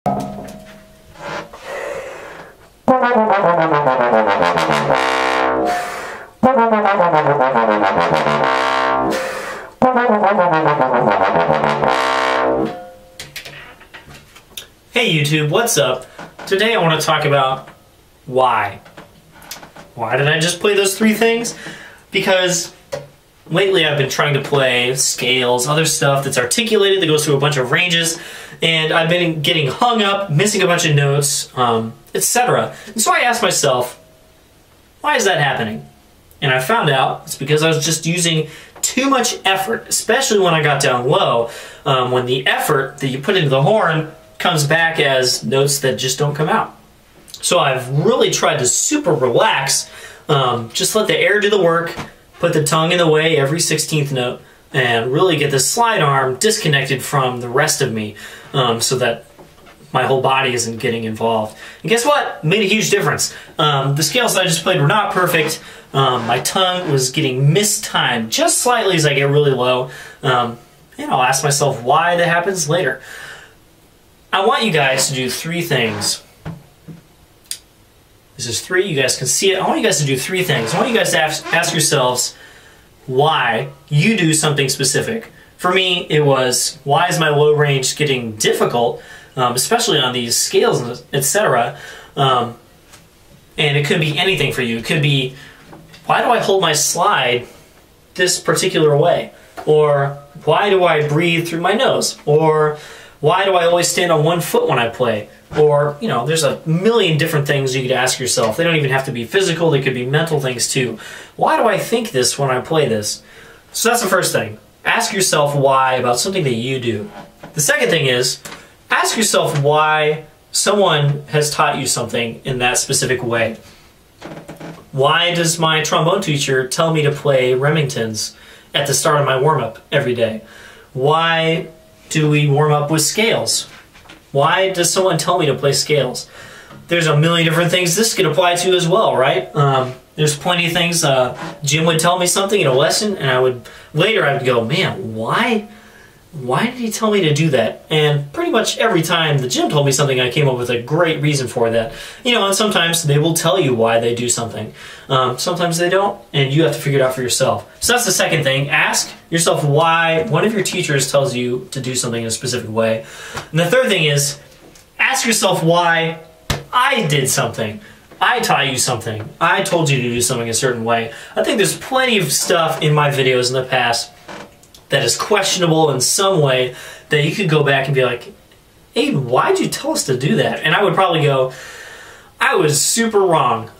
Hey YouTube, what's up? Today I want to talk about why. Why did I just play those three things? Because lately I've been trying to play scales, other stuff that's articulated, that goes through a bunch of ranges, and I've been getting hung up, missing a bunch of notes, etc. And so I asked myself, why is that happening? And I found out it's because I was just using too much effort, especially when I got down low, when the effort that you put into the horn comes back as notes that just don't come out. So I've really tried to super relax, just let the air do the work, put the tongue in the way every 16th note, and really get the slide arm disconnected from the rest of me, so that my whole body isn't getting involved. And guess what? Made a huge difference. The scales that I just played were not perfect. My tongue was getting mistimed just slightly as I get really low. And I'll ask myself why that happens later. I want you guys to do three things. This is three, you guys can see it. I want you guys to do three things. I want you guys to ask yourselves why you do something specific. For me, it was, why is my low range getting difficult, especially on these scales, etc. And it could be anything for you. It could be, why do I hold my slide this particular way? Or why do I breathe through my nose? Or why do I always stand on one foot when I play? Or, you know, there's a million different things you could ask yourself. They don't even have to be physical, they could be mental things too. Why do I think this when I play this? So that's the first thing. Ask yourself why about something that you do. The second thing is, ask yourself why someone has taught you something in that specific way. Why does my trombone teacher tell me to play Remingtons at the start of my warm-up every day? Why do we warm up with scales? Why does someone tell me to play scales? There's a million different things this could apply to as well, right? There's plenty of things. Jim would tell me something in a lesson, and later I would go, man, why did he tell me to do that? And pretty much every time the gym told me something, I came up with a great reason for that. You know, and sometimes they will tell you why they do something. Sometimes they don't, and you have to figure it out for yourself. So that's the second thing. Ask yourself why one of your teachers tells you to do something in a specific way. And the third thing is, ask yourself why I did something. I taught you something. I told you to do something a certain way. I think there's plenty of stuff in my videos in the past that is questionable in some way that you could go back and be like, Aiden, why'd you tell us to do that? And I would probably go, I was super wrong.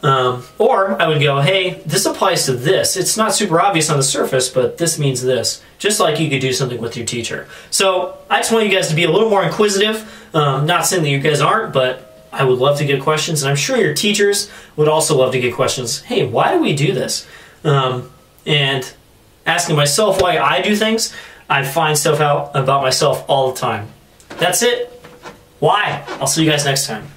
Or I would go, hey, this applies to this. It's not super obvious on the surface, but this means this. Just like you could do something with your teacher. So I just want you guys to be a little more inquisitive. Not saying that you guys aren't, but I would love to get questions. And I'm sure your teachers would also love to get questions. Hey, why do we do this? And asking myself why I do things, I find stuff out about myself all the time. That's it. Why? I'll see you guys next time.